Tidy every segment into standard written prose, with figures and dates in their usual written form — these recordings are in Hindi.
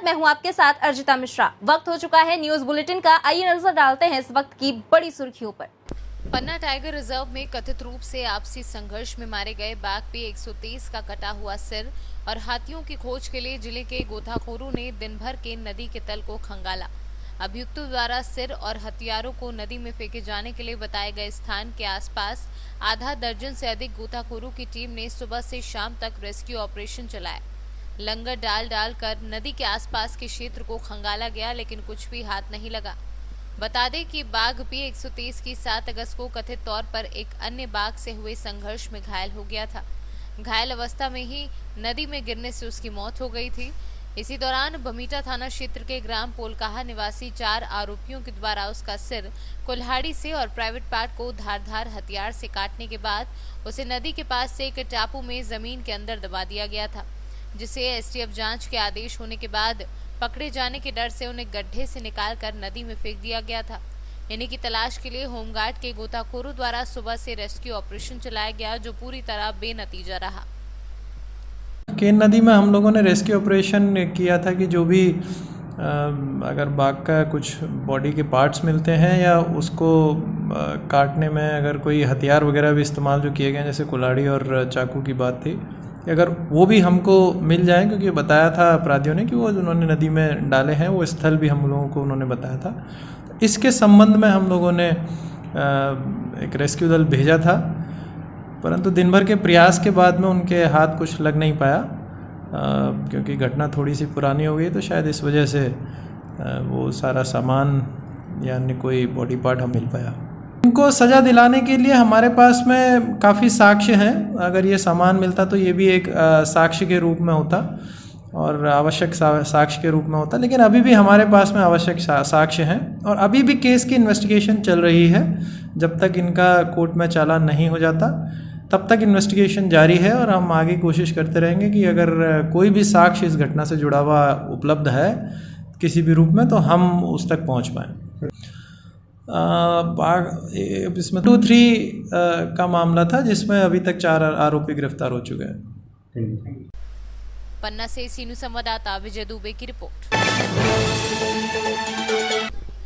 मैं हूं आपके साथ अर्जिता मिश्रा। वक्त हो चुका है न्यूज बुलेटिन का। आइए नजर डालते हैं इस वक्त की बड़ी सुर्खियों पर। पन्ना टाइगर रिजर्व में कथित रूप से आपसी संघर्ष में मारे गए बाघ पे 130 का कटा हुआ सिर और हाथियों की खोज के लिए जिले के गोताखोरों ने दिन भर के नदी के तल को खंगाला। अभियुक्तों द्वारा सिर और हथियारों को नदी में फेंके जाने के लिए बताए गए स्थान के आसपास आधा दर्जन से अधिक गोताखोरों की टीम ने सुबह से शाम तक रेस्क्यू ऑपरेशन चलाया। लंगर डाल कर नदी के आसपास के क्षेत्र को खंगाला गया, लेकिन कुछ भी हाथ नहीं लगा। बता दें कि बाघ पी 130 की 7 अगस्त को कथित तौर पर एक अन्य बाघ से हुए संघर्ष में घायल हो गया था। घायल अवस्था में ही नदी में गिरने से उसकी मौत हो गई थी। इसी दौरान बमीटा थाना क्षेत्र के ग्राम पोलकाहा निवासी 4 आरोपियों के द्वारा उसका सिर कुल्हाड़ी से और प्राइवेट पार्ट को धारदार हथियार से काटने के बाद उसे नदी के पास से एक टापू में जमीन के अंदर दबा दिया गया था, जिसे एसटीएफ जांच के आदेश होने के बाद पकड़े जाने के डर से उन्हें गड्ढे से निकालकर नदी में फेंक दिया गया था। इन्हीं की तलाश के लिए होमगार्ड के गोताखोरों द्वारा सुबह से रेस्क्यू ऑपरेशन चलाया गया, जो पूरी तरह बेनतीजा रहा। केन नदी में हम लोगों ने रेस्क्यू ऑपरेशन किया था कि जो भी अगर बाघ का कुछ बॉडी के पार्ट्स मिलते हैं या उसको काटने में अगर कोई हथियार वगैरह भी इस्तेमाल जो किए गए, जैसे कुल्हाड़ी और चाकू की बात थी, अगर वो भी हमको मिल जाए, क्योंकि बताया था अपराधियों ने कि वो उन्होंने नदी में डाले हैं, वो स्थल भी हम लोगों को उन्होंने बताया था। तो इसके संबंध में हम लोगों ने एक रेस्क्यू दल भेजा था, परंतु दिन भर के प्रयास के बाद में उनके हाथ कुछ लग नहीं पाया, क्योंकि घटना थोड़ी सी पुरानी हो गई, तो शायद इस वजह से वो सारा सामान या अन्य कोई बॉडी पार्ट हम मिल पाया। इनको सज़ा दिलाने के लिए हमारे पास में काफ़ी साक्ष्य हैं। अगर ये सामान मिलता तो ये भी एक साक्ष्य के रूप में होता और आवश्यक साक्ष्य के रूप में होता, लेकिन अभी भी हमारे पास में आवश्यक साक्ष्य हैं और अभी भी केस की इन्वेस्टिगेशन चल रही है। जब तक इनका कोर्ट में चालान नहीं हो जाता तब तक इन्वेस्टिगेशन जारी है और हम आगे कोशिश करते रहेंगे कि अगर कोई भी साक्ष्य इस घटना से जुड़ा हुआ उपलब्ध है किसी भी रूप में, तो हम उस तक पहुंच पाएँ। इसमें 2-3 का मामला था, जिसमें अभी तक 4 आरोपी गिरफ्तार हो चुके हैं। पन्ना से सीनू संवाददाता विजय दुबे की रिपोर्ट।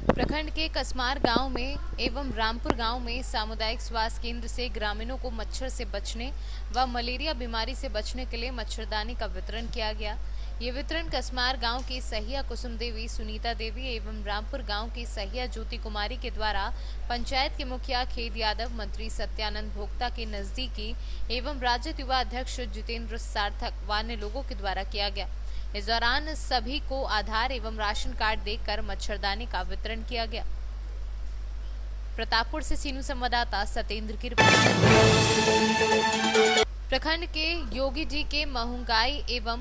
प्रखंड के कसमार गांव में एवं रामपुर गांव में सामुदायिक स्वास्थ्य केंद्र से ग्रामीणों को मच्छर से बचने व मलेरिया बीमारी से बचने के लिए मच्छरदानी का वितरण किया गया। ये वितरण कसमार गांव की सहिया कुसुम देवी, सुनीता देवी एवं रामपुर गांव की सहिया ज्योति कुमारी के द्वारा पंचायत के मुखिया खेद यादव, मंत्री सत्यानंद भोक्ता के नजदीकी एवं राज्य युवा अध्यक्ष जितेंद्र सार्थक व अन्य लोगों के द्वारा किया गया। इस दौरान सभी को आधार एवं राशन कार्ड देकर मच्छरदानी का वितरण किया गया। प्रतापपुर से सीनू संवाददाता सत्येंद्र की रिपोर्ट। प्रखंड के योगी जी के महंगाई एवं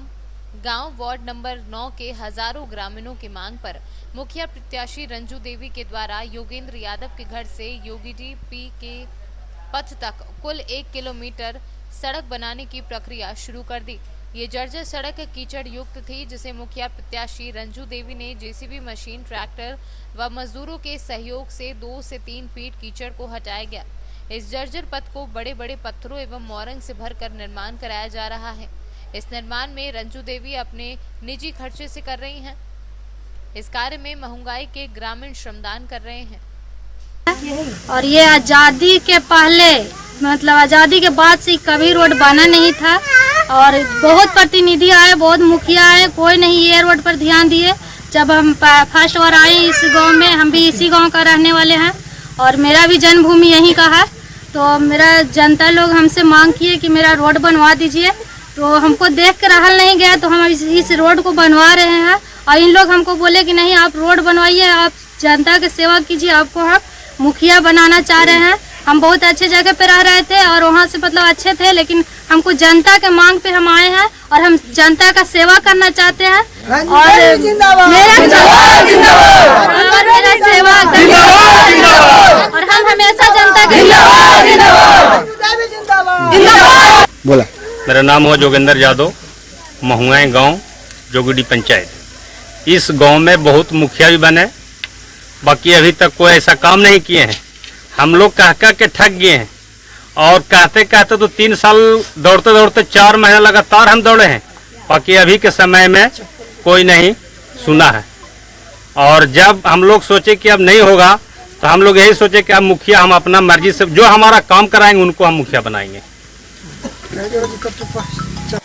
गांव वार्ड नंबर 9 के हजारों ग्रामीणों की मांग पर मुखिया प्रत्याशी रंजू देवी के द्वारा योगेंद्र यादव के घर से योगी जी पी के पथ तक कुल 1 किलोमीटर सड़क बनाने की प्रक्रिया शुरू कर दी। ये जर्जर सड़क कीचड़ युक्त थी, जिसे मुखिया प्रत्याशी रंजू देवी ने जेसीबी मशीन, ट्रैक्टर व मजदूरों के सहयोग से 2 से 3 फीट कीचड़ को हटाया गया। इस जर्जर पथ को बड़े बड़े पत्थरों एवं मोरंग से भरकर निर्माण कराया जा रहा है। इस निर्माण में रंजू देवी अपने निजी खर्चे से कर रही हैं। इस कार्य में महंगाई के ग्रामीण श्रमदान कर रहे हैं। और ये आजादी के पहले, मतलब आजादी के बाद से कभी रोड बना नहीं था और बहुत प्रतिनिधि आए, बहुत मुखिया आए, कोई नहीं ये रोड पर ध्यान दिए। जब हम फर्स्ट बार आए इस गांव में, हम भी इसी गांव का रहने वाले हैं और मेरा भी जन्मभूमि यहीं का है, तो मेरा जनता लोग हमसे मांग किए कि मेरा रोड बनवा दीजिए, तो हमको देख कर रहल नहीं गया, तो हम इस रोड को बनवा रहे हैं। और इन लोग हमको बोले कि नहीं, आप रोड बनवाइए, आप जनता की सेवा कीजिए, आपको हम मुखिया बनाना चाह रहे हैं। हम बहुत अच्छे जगह पे रह रहे थे और वहाँ से मतलब अच्छे थे, लेकिन हमको जनता के मांग पे हम आए हैं और हम जनता का सेवा करना चाहते हैं और मेरा सेवा और हम हमेशा जनता के बोला। मेरा नाम हुआ जोगेंद्र यादव, महुआ गांव, जोगुडी पंचायत। इस गांव में बहुत मुखिया भी बने, बाकी अभी तक कोई ऐसा काम नहीं किए हैं। हम लोग कह के ठग गए हैं और कहते कहते तो 3 साल दौड़ते दौड़ते 4 महीने लगातार हम दौड़े हैं, बाकी अभी के समय में कोई नहीं सुना है। और जब हम लोग सोचे कि अब नहीं होगा तो हम लोग यही सोचे कि अब मुखिया हम अपना मर्जी से जो हमारा काम कराएंगे उनको हम मुखिया बनाएंगे।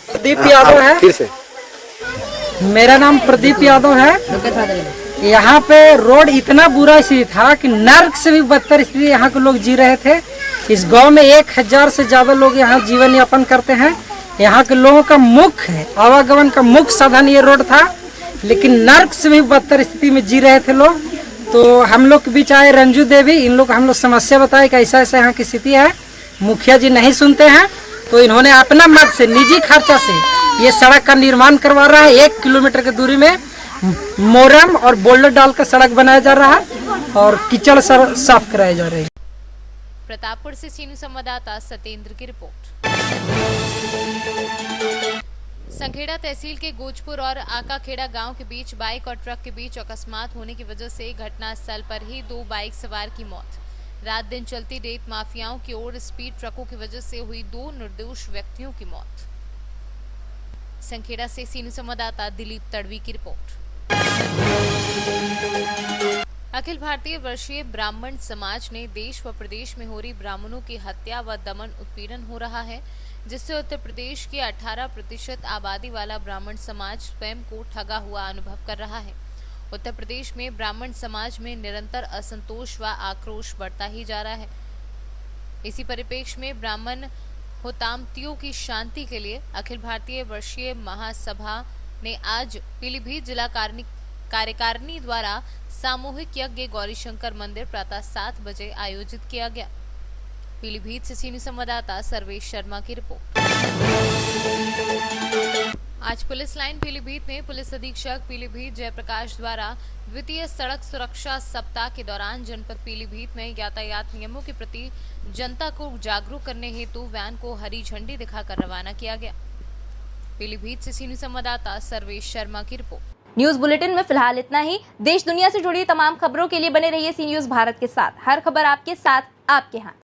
प्रदीप यादव है। फिर से मेरा नाम प्रदीप यादव है। यहाँ पे रोड इतना बुरा स्थिति था कि नर्क से भी बदतर स्थिति यहाँ के लोग जी रहे थे। इस गांव में 1000 से ज्यादा लोग यहाँ जीवन यापन करते हैं। यहाँ के लोगों का मुख्य आवागमन का मुख्य साधन ये रोड था, लेकिन नर्क से भी बदतर स्थिति में जी रहे थे लोग। तो हम लोग के बीच आए रंजू देवी, इन लोग हम लोग समस्या बताए कि ऐसा ऐसा यहाँ की स्थिति है। मुखिया जी नहीं सुनते हैं, तो इन्होंने अपना मत से निजी खर्चा से ये सड़क का निर्माण करवा रहा है। 1 किलोमीटर की दूरी में मोरम और बोल्डर डालकर सड़क बनाया जा रहा है और कीचड़ साफ कराए जा रहे हैं। प्रतापपुर से सीनू संवाददाता सत्येंद्र की रिपोर्ट। संखेड़ा तहसील के गोजपुर और आकाखेड़ा गांव के बीच बाइक और ट्रक के बीच अकस्मात होने की वजह से घटनास्थल पर ही 2 बाइक सवार की मौत। रात दिन चलती रेत माफियाओं की ओर स्पीड ट्रकों की वजह से हुई 2 निर्दोष व्यक्तियों की मौत। संखेड़ा से सीनू संवाददाता दिलीप तड़वी की रिपोर्ट। अखिल भारतीय वर्षीय ब्राह्मण समाज ने देश व प्रदेश में हो रही ब्राह्मणों की हत्या व दमन उत्पीड़न हो रहा है, जिससे उत्तर प्रदेश की 18% आबादी वाला ब्राह्मण समाज स्वयं को ठगा हुआ अनुभव कर रहा है। उत्तर प्रदेश में ब्राह्मण समाज में निरंतर असंतोष व आक्रोश बढ़ता ही जा रहा है। इसी परिप्रेक्ष्य में ब्राह्मण होतामतियों की शांति के लिए अखिल भारतीय वर्षीय महासभा ने आज पीलीभीत जिला कार्यकारिणी द्वारा सामूहिक यज्ञ गौरीशंकर मंदिर प्रातः 7 बजे आयोजित किया गया। पीलीभीत से सीनियर संवाददाता सर्वेश शर्मा की रिपोर्ट। आज पुलिस लाइन पीलीभीत में पुलिस अधीक्षक पीलीभीत जयप्रकाश द्वारा द्वितीय सड़क सुरक्षा सप्ताह के दौरान जनपद पीलीभीत में यातायात नियमों के प्रति जनता को जागरूक करने हेतु वैन को हरी झंडी दिखाकर रवाना किया गया। पीलीभीत से सीनियर संवाददाता सर्वेश शर्मा की रिपोर्ट। न्यूज बुलेटिन में फिलहाल इतना ही। देश दुनिया से जुड़ी तमाम खबरों के लिए बने रहिए सी न्यूज भारत के साथ। हर खबर आपके साथ, आपके हाथ।